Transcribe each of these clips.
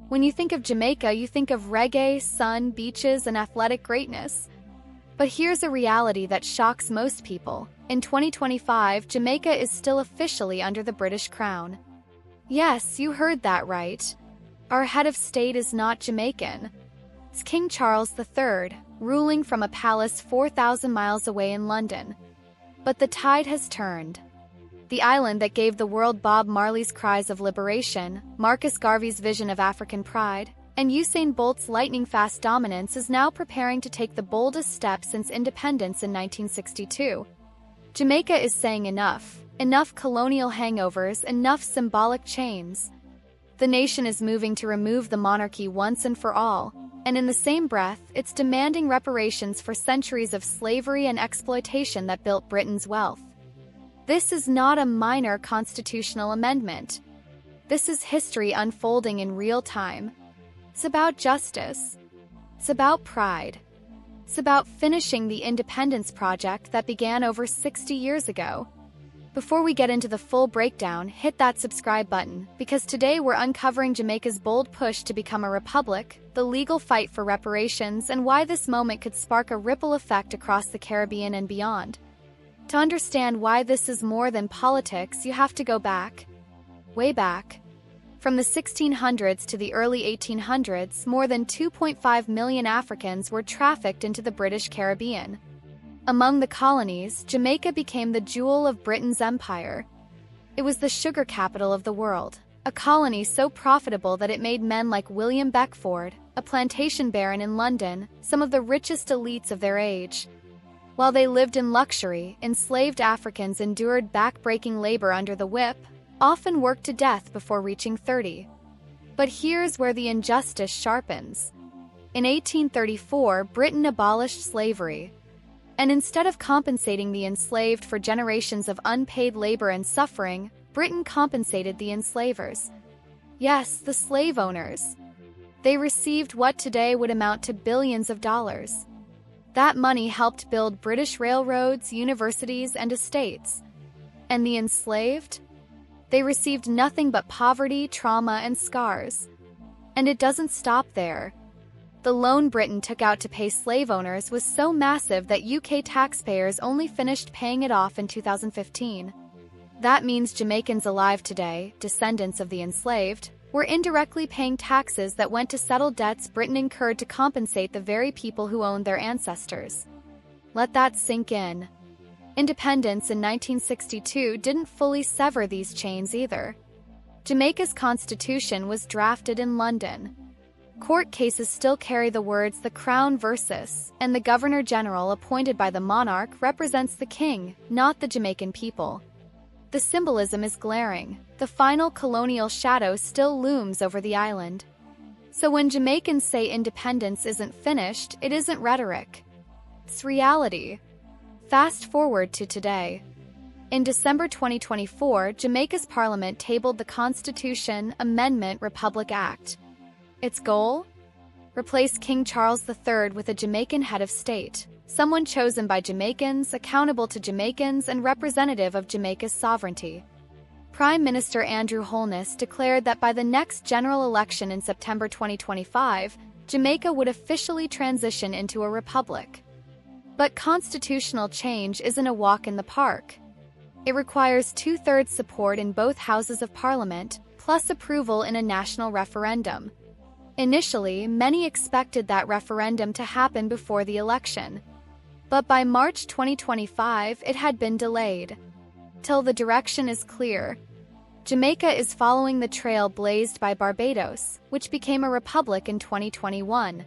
When you think of Jamaica, you think of reggae, sun, beaches, and athletic greatness. But here's a reality that shocks most people. In 2025, Jamaica is still officially under the British Crown. Yes, you heard that right. Our head of state is not Jamaican. It's King Charles III, ruling from a palace 4,000 miles away in London. But the tide has turned. The island that gave the world Bob Marley's cries of liberation, Marcus Garvey's vision of African pride, and Usain Bolt's lightning-fast dominance is now preparing to take the boldest step since independence in 1962. Jamaica is saying enough. Enough colonial hangovers, enough symbolic chains. The nation is moving to remove the monarchy once and for all, and in the same breath, it's demanding reparations for centuries of slavery and exploitation that built Britain's wealth. This is not a minor constitutional amendment. This is history unfolding in real time. It's about justice. It's about pride. It's about finishing the independence project that began over 60 years ago. Before we get into the full breakdown, hit that subscribe button, because today we're uncovering Jamaica's bold push to become a republic, the legal fight for reparations, and why this moment could spark a ripple effect across the Caribbean and beyond. To understand why this is more than politics, you have to go back. Way back. From the 1600s to the early 1800s, more than 2.5 million Africans were trafficked into the British Caribbean. Among the colonies, Jamaica became the jewel of Britain's empire. It was the sugar capital of the world, a colony so profitable that it made men like William Beckford, a plantation baron in London, some of the richest elites of their age. While they lived in luxury, enslaved Africans endured back-breaking labor under the whip, often worked to death before reaching 30. But here's where the injustice sharpens. In 1834, Britain abolished slavery. And instead of compensating the enslaved for generations of unpaid labor and suffering, Britain compensated the enslavers. Yes, the slave owners. They received what today would amount to billions of dollars. That money helped build British railroads, universities, and estates. And the enslaved? They received nothing but poverty, trauma, and scars. And it doesn't stop there. The loan Britain took out to pay slave owners was so massive that UK taxpayers only finished paying it off in 2015. That means Jamaicans alive today, descendants of the enslaved, were indirectly paying taxes that went to settle debts Britain incurred to compensate the very people who owned their ancestors. Let that sink in. Independence in 1962 didn't fully sever these chains either. Jamaica's constitution was drafted in London. Court cases still carry the words "the Crown versus," and the Governor-General appointed by the monarch represents the king, not the Jamaican people. The symbolism is glaring. The final colonial shadow still looms over the island. So when Jamaicans say independence isn't finished, it isn't rhetoric. It's reality. Fast forward to today. In December 2024, Jamaica's parliament tabled the Constitution Amendment Republic Act. Its goal? Replace King Charles III with a Jamaican head of state, someone chosen by Jamaicans, accountable to Jamaicans, and representative of Jamaica's sovereignty. Prime Minister Andrew Holness declared that by the next general election in September 2025, Jamaica would officially transition into a republic. But constitutional change isn't a walk in the park. It requires two-thirds support in both houses of parliament, plus approval in a national referendum. Initially, many expected that referendum to happen before the election. But by March 2025, it had been delayed. Till the direction is clear. Jamaica is following the trail blazed by Barbados, which became a republic in 2021.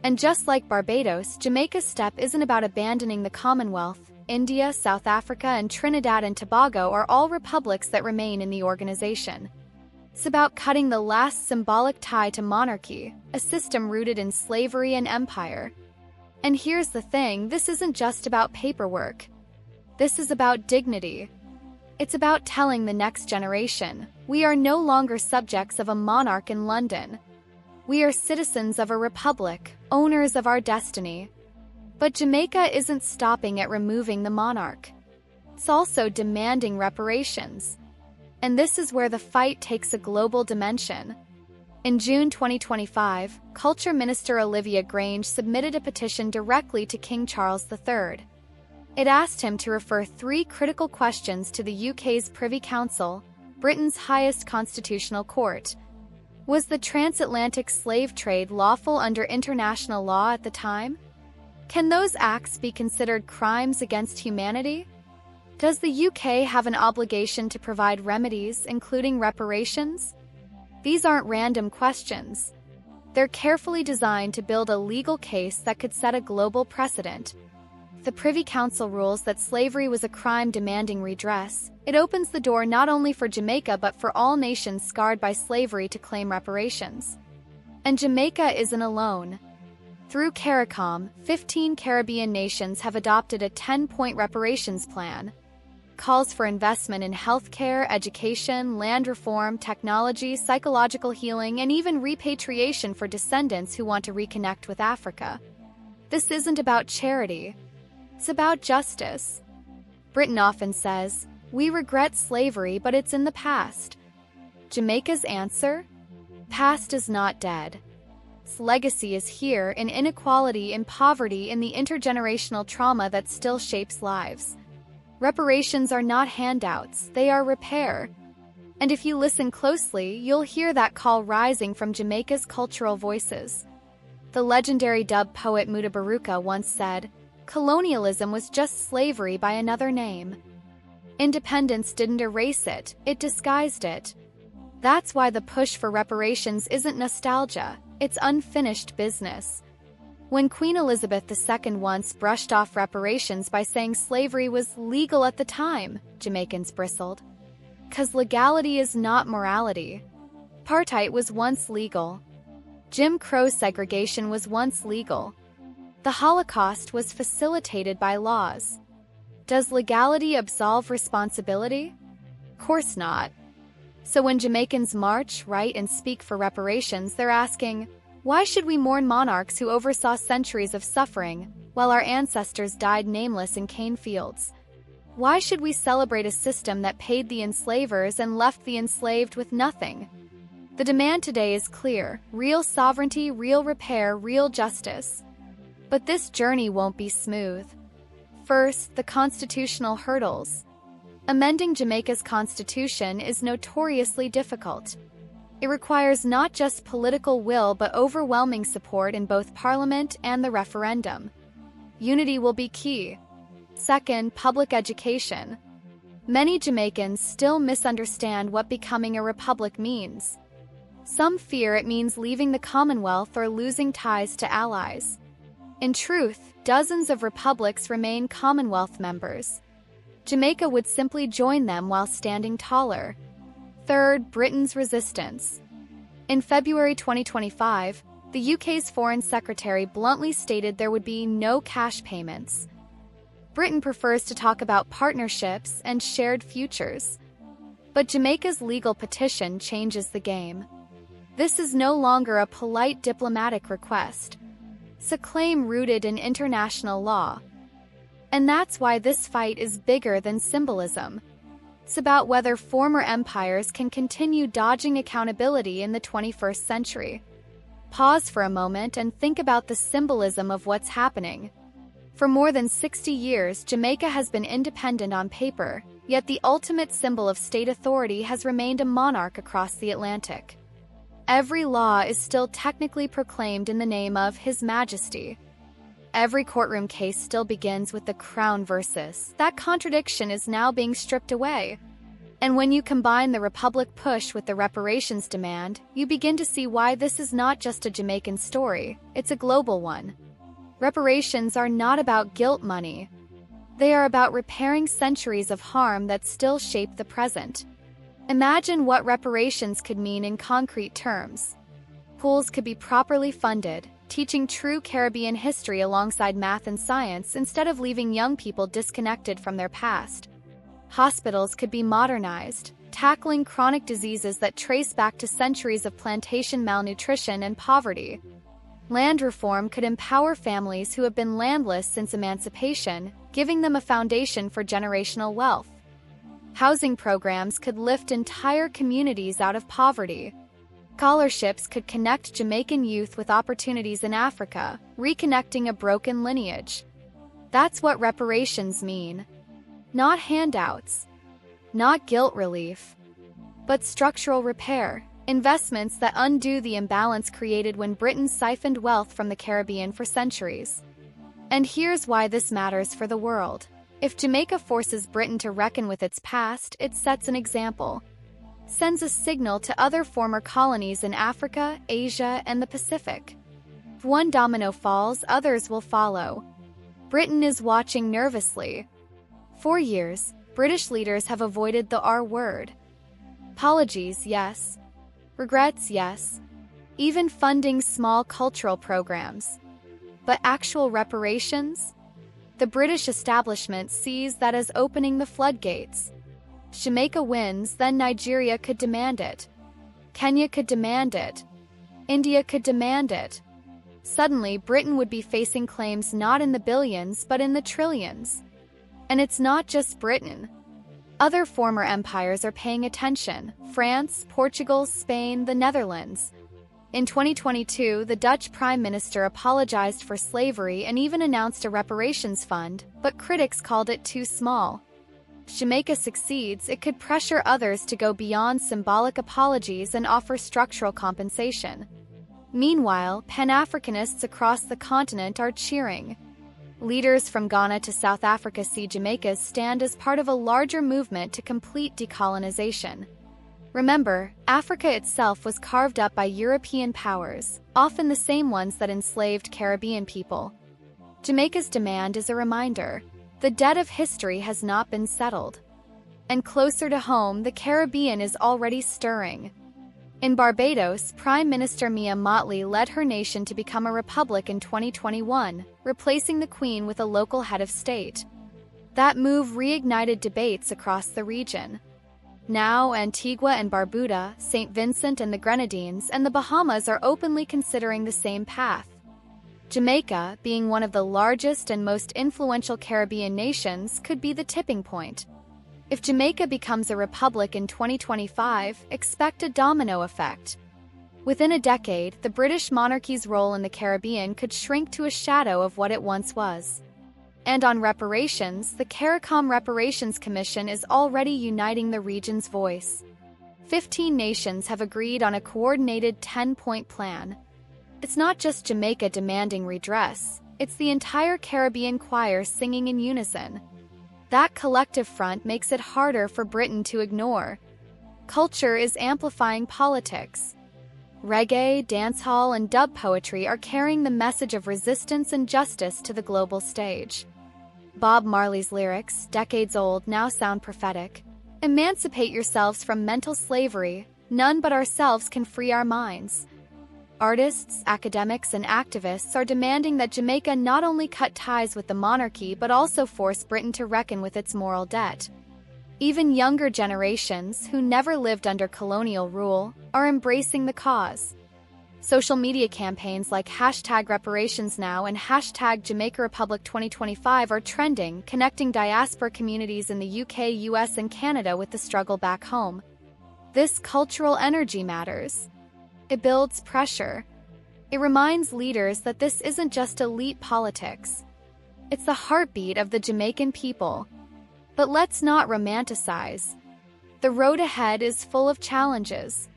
And just like Barbados, Jamaica's step isn't about abandoning the Commonwealth. India, South Africa, and Trinidad and Tobago are all republics that remain in the organization. It's about cutting the last symbolic tie to monarchy, a system rooted in slavery and empire. And here's the thing, this isn't just about paperwork. This is about dignity. It's about telling the next generation, we are no longer subjects of a monarch in London. We are citizens of a republic, owners of our destiny. But Jamaica isn't stopping at removing the monarch. It's also demanding reparations. And this is where the fight takes a global dimension. In June 2025, Culture Minister Olivia Grange submitted a petition directly to King Charles III. It asked him to refer 3 critical questions to the UK's Privy Council, Britain's highest constitutional court. Was the transatlantic slave trade lawful under international law at the time? Can those acts be considered crimes against humanity? Does the UK have an obligation to provide remedies, including reparations? These aren't random questions. They're carefully designed to build a legal case that could set a global precedent. The Privy Council rules that slavery was a crime demanding redress. It opens the door not only for Jamaica but for all nations scarred by slavery to claim reparations. And Jamaica isn't alone. Through CARICOM, 15 Caribbean nations have adopted a 10-point reparations plan. Calls for investment in healthcare, education, land reform, technology, psychological healing, and even repatriation for descendants who want to reconnect with Africa. This isn't about charity. It's about justice. Britain often says, "We regret slavery, but it's in the past." Jamaica's answer? Past is not dead. Its legacy is here in inequality, in poverty, in the intergenerational trauma that still shapes lives. Reparations are not handouts, they are repair. And if you listen closely, you'll hear that call rising from Jamaica's cultural voices. The legendary dub poet Mutabaruka once said, "Colonialism was just slavery by another name." Independence didn't erase it, it disguised it. That's why the push for reparations isn't nostalgia, it's unfinished business. When Queen Elizabeth II once brushed off reparations by saying slavery was legal at the time, Jamaicans bristled. 'Cause legality is not morality. Apartheid was once legal. Jim Crow segregation was once legal. The Holocaust was facilitated by laws. Does legality absolve responsibility? Of course not. So when Jamaicans march, write, and speak for reparations, they're asking, why should we mourn monarchs who oversaw centuries of suffering, while our ancestors died nameless in cane fields? Why should we celebrate a system that paid the enslavers and left the enslaved with nothing? The demand today is clear: real sovereignty, real repair, real justice. But this journey won't be smooth. First, the constitutional hurdles. Amending Jamaica's constitution is notoriously difficult. It requires not just political will but overwhelming support in both Parliament and the referendum. Unity will be key. Second, public education. Many Jamaicans still misunderstand what becoming a republic means. Some fear it means leaving the Commonwealth or losing ties to allies. In truth, dozens of republics remain Commonwealth members. Jamaica would simply join them while standing taller. Third, Britain's resistance. In February 2025, the UK's Foreign Secretary bluntly stated there would be no cash payments. Britain prefers to talk about partnerships and shared futures. But Jamaica's legal petition changes the game. This is no longer a polite diplomatic request. It's a claim rooted in international law. And that's why this fight is bigger than symbolism. It's about whether former empires can continue dodging accountability in the 21st century. Pause for a moment and think about the symbolism of what's happening. For more than 60 years, Jamaica has been independent on paper, yet the ultimate symbol of state authority has remained a monarch across the Atlantic. Every law is still technically proclaimed in the name of His Majesty. Every courtroom case still begins with the Crown versus. That contradiction is now being stripped away. And when you combine the Republic push with the reparations demand, you begin to see why this is not just a Jamaican story, it's a global one. Reparations are not about guilt money. They are about repairing centuries of harm that still shape the present. Imagine what reparations could mean in concrete terms. Schools could be properly funded, teaching true Caribbean history alongside math and science instead of leaving young people disconnected from their past. Hospitals could be modernized, tackling chronic diseases that trace back to centuries of plantation malnutrition and poverty. Land reform could empower families who have been landless since emancipation, giving them a foundation for generational wealth. Housing programs could lift entire communities out of poverty. Scholarships could connect Jamaican youth with opportunities in Africa, reconnecting a broken lineage. That's what reparations mean. Not handouts, not guilt relief, but structural repair, investments that undo the imbalance created when Britain siphoned wealth from the Caribbean for centuries. And here's why this matters for the world. If Jamaica forces Britain to reckon with its past, it sets an example, sends a signal to other former colonies in Africa, Asia, and the Pacific. If one domino falls, others will follow. Britain is watching nervously. For years, British leaders have avoided the R word. Apologies, yes. Regrets, yes. Even funding small cultural programs. But actual reparations? The British establishment sees that as opening the floodgates. Jamaica wins, then Nigeria could demand it. Kenya could demand it. India could demand it. Suddenly, Britain would be facing claims not in the billions but in the trillions. And it's not just Britain. Other former empires are paying attention: France, Portugal, Spain, the Netherlands. In 2022, the Dutch Prime Minister apologized for slavery and even announced a reparations fund, but critics called it too small. If Jamaica succeeds, it could pressure others to go beyond symbolic apologies and offer structural compensation. Meanwhile, Pan-Africanists across the continent are cheering. Leaders from Ghana to South Africa see Jamaica's stand as part of a larger movement to complete decolonization. Remember, Africa itself was carved up by European powers, often the same ones that enslaved Caribbean people. Jamaica's demand is a reminder: the debt of history has not been settled. And closer to home, the Caribbean is already stirring. In Barbados, Prime Minister Mia Mottley led her nation to become a republic in 2021, replacing the Queen with a local head of state. That move reignited debates across the region. Now, Antigua and Barbuda, St. Vincent and the Grenadines, and the Bahamas are openly considering the same path. Jamaica, being one of the largest and most influential Caribbean nations, could be the tipping point. If Jamaica becomes a republic in 2025, expect a domino effect. Within a decade, the British monarchy's role in the Caribbean could shrink to a shadow of what it once was. And on reparations, the CARICOM Reparations Commission is already uniting the region's voice. 15 nations have agreed on a coordinated 10-point plan. It's not just Jamaica demanding redress, it's the entire Caribbean choir singing in unison. That collective front makes it harder for Britain to ignore. Culture is amplifying politics. Reggae, dancehall, and dub poetry are carrying the message of resistance and justice to the global stage. Bob Marley's lyrics, decades old, now sound prophetic. Emancipate yourselves from mental slavery. None but ourselves can free our minds. Artists, academics, and activists are demanding that Jamaica not only cut ties with the monarchy but also force Britain to reckon with its moral debt. Even younger generations, who never lived under colonial rule, are embracing the cause. Social media campaigns like #ReparationsNow and #JamaicaRepublic2025 are trending, connecting diaspora communities in the UK, US, and Canada with the struggle back home. This cultural energy matters. It builds pressure. It reminds leaders that this isn't just elite politics. It's the heartbeat of the Jamaican people. But let's not romanticize. The road ahead is full of challenges.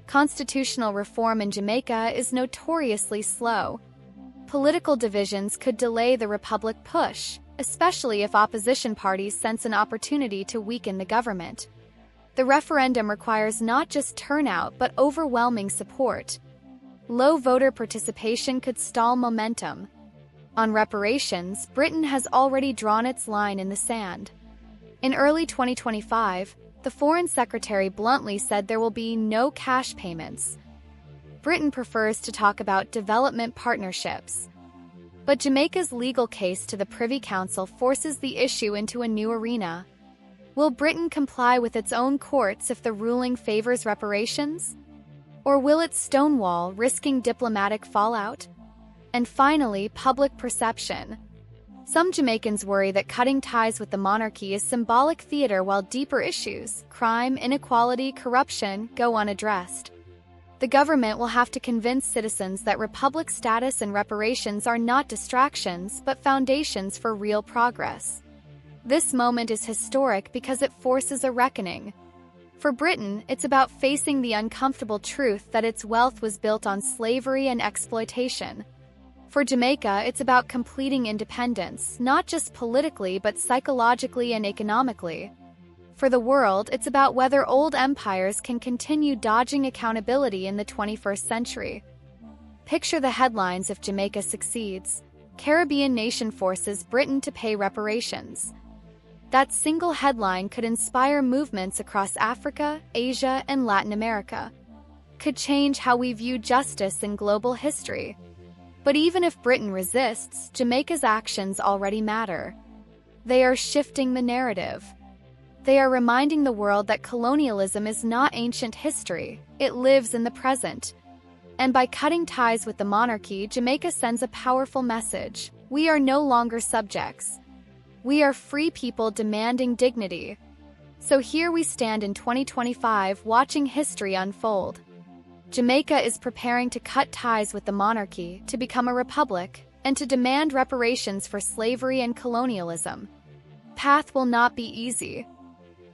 Constitutional reform in Jamaica is notoriously slow. Political divisions could delay the republic push, especially if opposition parties sense an opportunity to weaken the government. The referendum requires not just turnout but overwhelming support. Low voter participation could stall momentum. On reparations, Britain has already drawn its line in the sand. In early 2025, the Foreign Secretary bluntly said there will be no cash payments. Britain prefers to talk about development partnerships. But Jamaica's legal case to the Privy Council forces the issue into a new arena. Will Britain comply with its own courts if the ruling favors reparations? Or will it stonewall, risking diplomatic fallout? And finally, public perception. Some Jamaicans worry that cutting ties with the monarchy is symbolic theater while deeper issues, crime, inequality, corruption, go unaddressed. The government will have to convince citizens that republic status and reparations are not distractions but foundations for real progress. This moment is historic because it forces a reckoning. For Britain, it's about facing the uncomfortable truth that its wealth was built on slavery and exploitation. For Jamaica, it's about completing independence, not just politically but psychologically and economically. For the world, it's about whether old empires can continue dodging accountability in the 21st century. Picture the headlines if Jamaica succeeds. Caribbean nation forces Britain to pay reparations. That single headline could inspire movements across Africa, Asia, and Latin America. Could change how we view justice in global history. But even if Britain resists, Jamaica's actions already matter. They are shifting the narrative. They are reminding the world that colonialism is not ancient history, it lives in the present. And by cutting ties with the monarchy, Jamaica sends a powerful message. We are no longer subjects. We are free people demanding dignity. So here we stand in 2025 watching history unfold. Jamaica is preparing to cut ties with the monarchy, to become a republic, and to demand reparations for slavery and colonialism. Path will not be easy.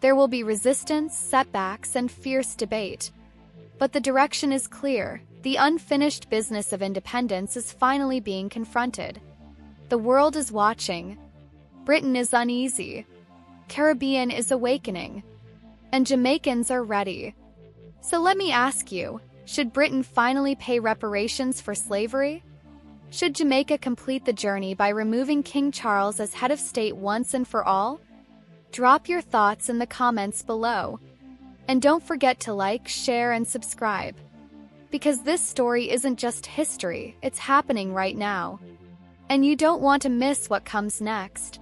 There will be resistance, setbacks, and fierce debate. But the direction is clear. The unfinished business of independence is finally being confronted. The world is watching. Britain is uneasy. Caribbean is awakening. And Jamaicans are ready. So let me ask you, should Britain finally pay reparations for slavery? Should Jamaica complete the journey by removing King Charles as head of state once and for all? Drop your thoughts in the comments below. And don't forget to like, share, and subscribe. Because this story isn't just history, it's happening right now. And you don't want to miss what comes next.